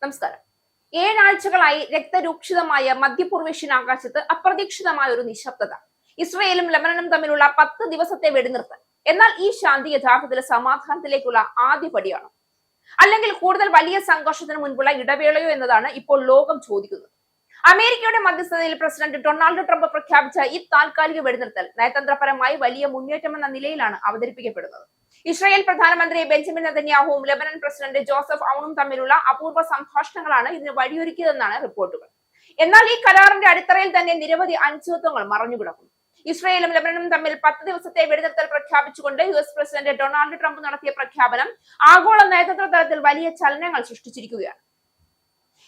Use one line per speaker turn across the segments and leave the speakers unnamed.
നമസ്കാരം. 7 ആഴ്ചകളായി രക്തരൂക്ഷിതമായ മധ്യപൂർവേഷ്യൻ ആകാശത്ത് അപ്രതീക്ഷിതമായ ഒരു നിശബ്ദത. ഇസ്രയേലും ലെബനനും തമ്മിലുള്ള 10 ദിവസത്തെ വെടിനിർത്തൽ. എന്നാൽ ഈ ശാന്തി യഥാർത്ഥത്തിൽ സമാധാനത്തിലേക്കുള്ള ആദ്യ പടിയാണ്, അല്ലെങ്കിൽ കൂടുതൽ വലിയ സംഘർഷത്തിന് മുൻപുള്ള ഇടവേളയോ എന്നതാണ് ഇപ്പോൾ ലോകം ചോദിക്കുന്നത്. അമേരിക്കയുടെ മധ്യസ്ഥതയിൽ പ്രസിഡന്റ് ഡൊണാൾഡ് ട്രംപ് പ്രഖ്യാപിച്ച ഈ താൽക്കാലിക വെടിനിർത്തൽ നയതന്ത്രപരമായി വലിയ മുന്നേറ്റമെന്ന നിലയിലാണ് അവതരിപ്പിക്കപ്പെടുന്നത്. ഇസ്രായേൽ പ്രധാനമന്ത്രി ബെഞ്ചമിൻ നെതന്യാഹുവും ലെബനൻ പ്രസിഡന്റ് ജോസഫ് ഔണും തമ്മിലുള്ള അപൂർവ സംഭാഷണങ്ങളാണ് ഇതിന് വഴിയൊരുക്കിയതെന്നാണ് റിപ്പോർട്ടുകൾ. എന്നാൽ ഈ കരാറിന്റെ അടിത്തറയിൽ തന്നെ നിരവധി അനിശ്ചിതത്വങ്ങൾ മറഞ്ഞുകിടക്കുന്നു. ഇസ്രായേലും ലെബനനും തമ്മിൽ 10 ദിവസത്തെ വെടിനിർത്തൽ പ്രഖ്യാപിച്ചുകൊണ്ട് US പ്രസിഡന്റ് ഡൊണാൾഡ് ട്രംപ് നടത്തിയ പ്രഖ്യാപനം ആഗോള നയതന്ത്ര തലത്തിൽ വലിയ ചലനങ്ങൾ സൃഷ്ടിച്ചിരിക്കുകയാണ്.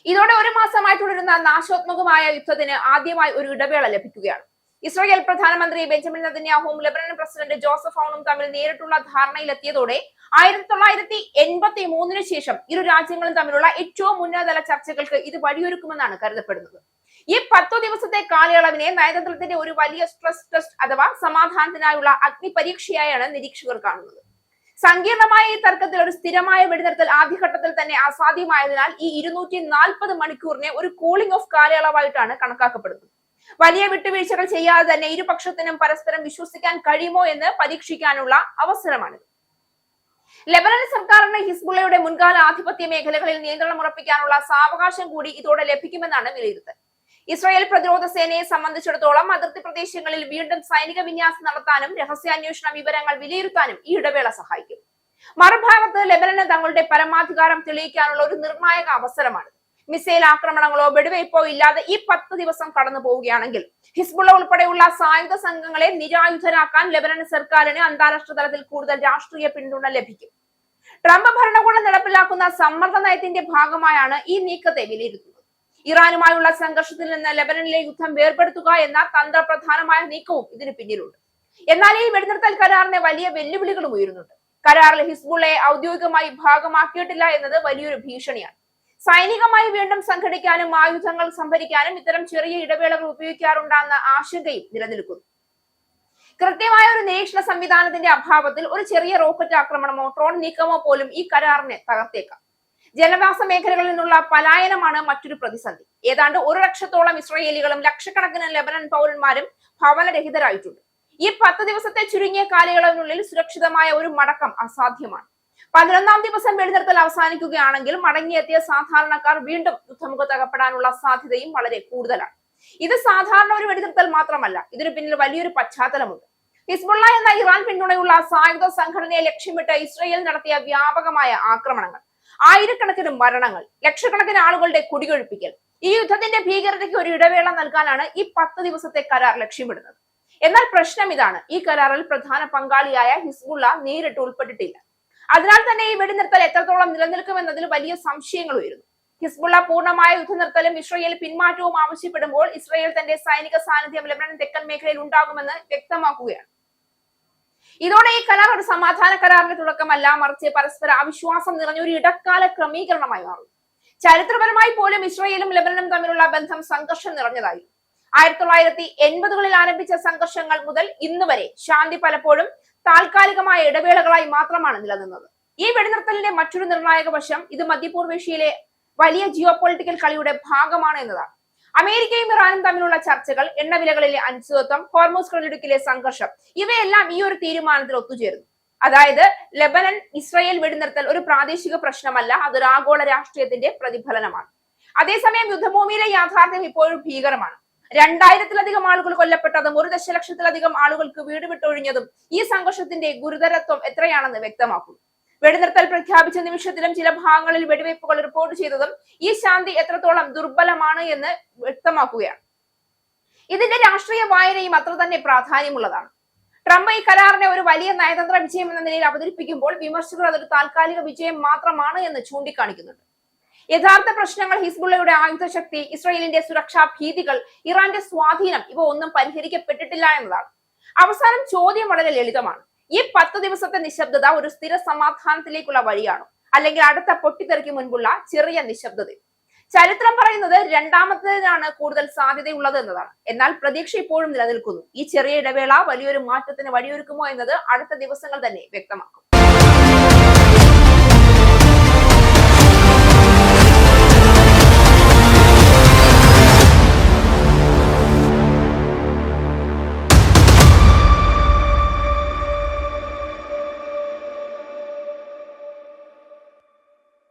ഇതോടെ ഒരു മാസമായി തുടരുന്ന നാശോത്മകമായ യുദ്ധത്തിന് ആദ്യമായി ഒരു ഇടവേള ലഭിക്കുകയാണ്. ഇസ്രായേൽ പ്രധാനമന്ത്രി ബെഞ്ചമിൻ നെതന്യാഹുവും ലെബനൻ പ്രസിഡന്റ് ജോസഫ് ഔണും തമ്മിൽ നേരിട്ടുള്ള ധാരണയിലെത്തിയതോടെ 1973 ശേഷം ഇരു രാജ്യങ്ങളും തമ്മിലുള്ള ഏറ്റവും ഉന്നതതല ചർച്ചകൾക്ക് ഇത് വഴിയൊരുക്കുമെന്നാണ് കരുതപ്പെടുന്നത്. ഈ 10 ദിവസത്തെ കാലയളവിനെ നയതന്ത്രത്തിന്റെ ഒരു വലിയ സ്ട്രെസ് ടെസ്റ്റ് അഥവാ സമാധാനത്തിനായുള്ള അഗ്നിപരീക്ഷയായാണ് നിരീക്ഷകർ കാണുന്നത്. സങ്കീർണമായ ഈ തർക്കത്തിൽ ഒരു സ്ഥിരമായ വെടിനിർത്തൽ ആദ്യഘട്ടത്തിൽ തന്നെ അസാധ്യമായതിനാൽ ഈ 240 മണിക്കൂറിനെ ഒരു കൂളിംഗ് ഓഫ് കാലയളവായിട്ടാണ് കണക്കാക്കപ്പെടുന്നത്. വലിയ വിട്ടുവീഴ്ചകൾ ചെയ്യാതെ തന്നെ ഇരുപക്ഷത്തിനും പരസ്പരം വിശ്വസിക്കാൻ കഴിയുമോ എന്ന് പരീക്ഷിക്കാനുള്ള അവസരമാണിത്. ലെബനൻ സർക്കാരിന് ഹിസ്ബുള്ളയുടെ മുൻകാല ആധിപത്യ മേഖലകളിൽ നിയന്ത്രണം ഉറപ്പിക്കാനുള്ള സാവകാശം കൂടി ഇതോടെ ലഭിക്കുമെന്നാണ് വിലയിരുത്തൽ. ഇസ്രായേൽ പ്രതിരോധ സേനയെ സംബന്ധിച്ചിടത്തോളം അതിർത്തി പ്രദേശങ്ങളിൽ വീണ്ടും സൈനിക വിന്യാസം നടത്താനും രഹസ്യാന്വേഷണ വിവരങ്ങൾ വിലയിരുത്താനും ഈ ഇടവേള സഹായിക്കും. മറുഭാഗത്ത് ലെബനന് തങ്ങളുടെ പരമാധികാരം തെളിയിക്കാനുള്ള ഒരു നിർണായക അവസരമാണ്. മിസൈൽ ആക്രമണങ്ങളോ വെടിവയ്പോ ഇല്ലാതെ ഈ 10 ദിവസം കടന്നു പോവുകയാണെങ്കിൽ ഹിസ്ബുള്ള ഉൾപ്പെടെയുള്ള സായുധ സംഘങ്ങളെ നിരായുധരാക്കാൻ ലെബനൻ സർക്കാരിന് അന്താരാഷ്ട്ര തലത്തിൽ കൂടുതൽ രാഷ്ട്രീയ പിന്തുണ ലഭിക്കും. ട്രംപ് ഭരണകൂടം നടപ്പിലാക്കുന്ന സമ്മർദ്ദ നയത്തിന്റെ ഭാഗമായാണ് ഈ നീക്കത്തെ വിലയിരുത്തുന്നത്. ഇറാനുമായുള്ള സംഘർഷത്തിൽ നിന്ന് ലെബനനിലെ യുദ്ധം വേർപെടുത്തുക എന്ന തന്ത്രപ്രധാനമായ നീക്കവും ഇതിന് പിന്നിലുണ്ട്. എന്നാൽ ഈ വെടിനിർത്തൽ കരാറിന് വലിയ വെല്ലുവിളികളും ഉയരുന്നുണ്ട്. കരാറിൽ ഹിസ്ബുള്ളയെ ഔദ്യോഗികമായി ഭാഗമാക്കിയിട്ടില്ല എന്നത് വലിയൊരു ഭീഷണിയാണ്. സൈനികമായി വീണ്ടും സംഘടിക്കാനും ആയുധങ്ങൾ സംഭരിക്കാനും ഇത്തരം ചെറിയ ഇടവേളകൾ ഉപയോഗിക്കാറുണ്ടെന്ന ആശങ്കയും നിലനിൽക്കുന്നു. കൃത്യമായ ഒരു നിരീക്ഷണ സംവിധാനത്തിന്റെ അഭാവത്തിൽ ഒരു ചെറിയ റോക്കറ്റ് ആക്രമണമോ ഡ്രോൺ നീക്കമോ പോലും ഈ കരാറിനെ തകർത്തേക്കാം. ജനവാസ മേഖലകളിൽ നിന്നുള്ള പലായനമാണ് മറ്റൊരു പ്രതിസന്ധി. ഏതാണ്ട് 1 ലക്ഷത്തോളം ഇസ്രായേലികളും ലക്ഷക്കണക്കിന് ലെബനൻ പൗരന്മാരും ഭവനരഹിതരായിട്ടുണ്ട്. ഈ 10 ദിവസത്തെ ചുരുങ്ങിയ കാലയളവിനുള്ളിൽ സുരക്ഷിതമായ ഒരു മടക്കം അസാധ്യമാണ്. 11ാം ദിവസം വെടിനിർത്തൽ അവസാനിക്കുകയാണെങ്കിൽ മടങ്ങിയെത്തിയ സാധാരണക്കാർ വീണ്ടും യുദ്ധമുഖത്തകപ്പെടാനുള്ള സാധ്യതയും വളരെ കൂടുതലാണ്. ഇത് സാധാരണ ഒരു വെടിനിർത്തൽ മാത്രമല്ല, ഇതിനു പിന്നിൽ വലിയൊരു പശ്ചാത്തലമുണ്ട്. ഹിസ്ബുള്ള എന്ന ഇറാൻ പിന്തുണയുള്ള സായുധ സംഘടനയെ ലക്ഷ്യമിട്ട് ഇസ്രായേൽ നടത്തിയ വ്യാപകമായ ആക്രമണങ്ങൾ, ആയിരക്കണക്കിന് മരണങ്ങൾ, ലക്ഷക്കണക്കിന് ആളുകളുടെ കുടിയൊഴിപ്പിക്കൽ, ഈ യുദ്ധത്തിന്റെ ഭീകരതയ്ക്ക് ഒരു ഇടവേള നൽകാനാണ് ഈ 10 ദിവസത്തെ കരാർ ലക്ഷ്യമിടുന്നത്. എന്നാൽ പ്രശ്നം ഇതാണ്, ഈ കരാറിൽ പ്രധാന പങ്കാളിയായ ഹിസ്ബുള്ള നേരിട്ട് ഉൾപ്പെട്ടിട്ടില്ല. അതിനാൽ തന്നെ ഈ വെടിനിർത്തൽ എത്രത്തോളം നിലനിൽക്കുമെന്നതിൽ വലിയ സംശയങ്ങൾ ഉയരുന്നു. ഹിസ്ബുള്ള പൂർണ്ണമായ യുദ്ധനിർത്തലും ഇസ്രായേൽ പിന്മാറ്റവും ആവശ്യപ്പെടുമ്പോൾ ഇസ്രായേൽ തന്റെ സൈനിക സാന്നിധ്യം ലെബനൻ തെക്കൻ മേഖലയിൽ ഉണ്ടാകുമെന്ന് വ്യക്തമാക്കുകയാണ്. ഇതോടെ ഈ കരാർ ഒരു സമാധാന കരാറിന്റെ തുടക്കമല്ല, മറിച്ച് പരസ്പര അവിശ്വാസം നിറഞ്ഞ ഒരു ഇടക്കാല ക്രമീകരണമായി മാറും. ചരിത്രപരമായി പോലും ഇസ്രായേലും ലെബനനും തമ്മിലുള്ള ബന്ധം സംഘർഷം നിറഞ്ഞതായിരുന്നു. 1980കളിൽ ആരംഭിച്ച സംഘർഷങ്ങൾ മുതൽ ഇന്ന് വരെ ശാന്തി പലപ്പോഴും താൽക്കാലികമായ ഇടവേളകളായി മാത്രമാണ് നിലനിന്നത്. ഈ വെടിനിർത്തലിന്റെ മറ്റൊരു നിർണായക വശം ഇത് മധ്യപൂർവേഷ്യയിലെ വലിയ ജിയോ പൊളിറ്റിക്കൽ കളിയുടെ ഭാഗമാണ് എന്നതാണ്. അമേരിക്കയും ഇറാനും തമ്മിലുള്ള ചർച്ചകൾ, എണ്ണവിലകളിലെ അനിശ്ചിതത്വം, ഹോർമൂസ് കടലിടുക്കിലെ സംഘർഷം, ഇവയെല്ലാം ഈ ഒരു തീരുമാനത്തിൽ ഒത്തുചേരുന്നു. അതായത് ഇസ്രായേൽ വെടിനിർത്തൽ ഒരു പ്രാദേശിക പ്രശ്നമല്ല, അതൊരു ആഗോള രാഷ്ട്രീയത്തിന്റെ പ്രതിഫലനമാണ്. അതേസമയം യുദ്ധഭൂമിയിലെ യാഥാർത്ഥ്യം ഇപ്പോഴും ഭീകരമാണ്. 2000-ലധികം ആളുകൾ കൊല്ലപ്പെട്ടതും 1 ദശലക്ഷത്തിലധികം ആളുകൾക്ക് വീട് വിട്ടൊഴിഞ്ഞതും ഈ സംഘർഷത്തിന്റെ ഗുരുതരത്വം എത്രയാണെന്ന് വ്യക്തമാക്കുന്നു. വെടിനിർത്തൽ പ്രഖ്യാപിച്ച നിമിഷത്തിലും ചില ഭാഗങ്ങളിൽ വെടിവയ്പ്പുകൾ റിപ്പോർട്ട് ചെയ്തതും ഈ ശാന്തി എത്രത്തോളം ദുർബലമാണ് എന്ന് വ്യക്തമാക്കുകയാണ്. ഇതിന്റെ രാഷ്ട്രീയ വായനയും അത്ര തന്നെ പ്രാധാന്യമുള്ളതാണ്. ട്രംപ് ഈ കരാറിനെ ഒരു വലിയ നയതന്ത്ര വിജയം എന്ന നിലയിൽ അവതരിപ്പിക്കുമ്പോൾ വിമർശകർ അതൊരു താൽക്കാലിക വിജയം മാത്രമാണ് എന്ന് ചൂണ്ടിക്കാണിക്കുന്നുണ്ട്. യഥാർത്ഥ പ്രശ്നങ്ങൾ, ഹിസ്ബുള്ളയുടെ ആയുധശക്തി, ഇസ്രായേലിന്റെ സുരക്ഷാ ഭീതികൾ, ഇറാന്റെ സ്വാധീനം, ഇവ ഒന്നും പരിഹരിക്കപ്പെട്ടിട്ടില്ല എന്നതാണ്. അവസാനം ചോദ്യം വളരെ ലളിതമാണ്. ഈ 10 ദിവസത്തെ നിശബ്ദത ഒരു സ്ഥിര സമാധാനത്തിലേക്കുള്ള വഴിയാണോ, അല്ലെങ്കിൽ അടുത്ത പൊട്ടിത്തെറിക്ക് മുൻപുള്ള ചെറിയ നിശബ്ദത? ചരിത്രം പറയുന്നത് രണ്ടാമത്തേതിനാണ് കൂടുതൽ സാധ്യതയുള്ളത് എന്നതാണ്. എന്നാൽ പ്രതീക്ഷ ഇപ്പോഴും നിലനിൽക്കുന്നു. ഈ ചെറിയ ഇടവേള വലിയൊരു മാറ്റത്തിന് വഴിയൊരുക്കുമോ എന്നത് അടുത്ത ദിവസങ്ങൾ തന്നെ വ്യക്തമാക്കും.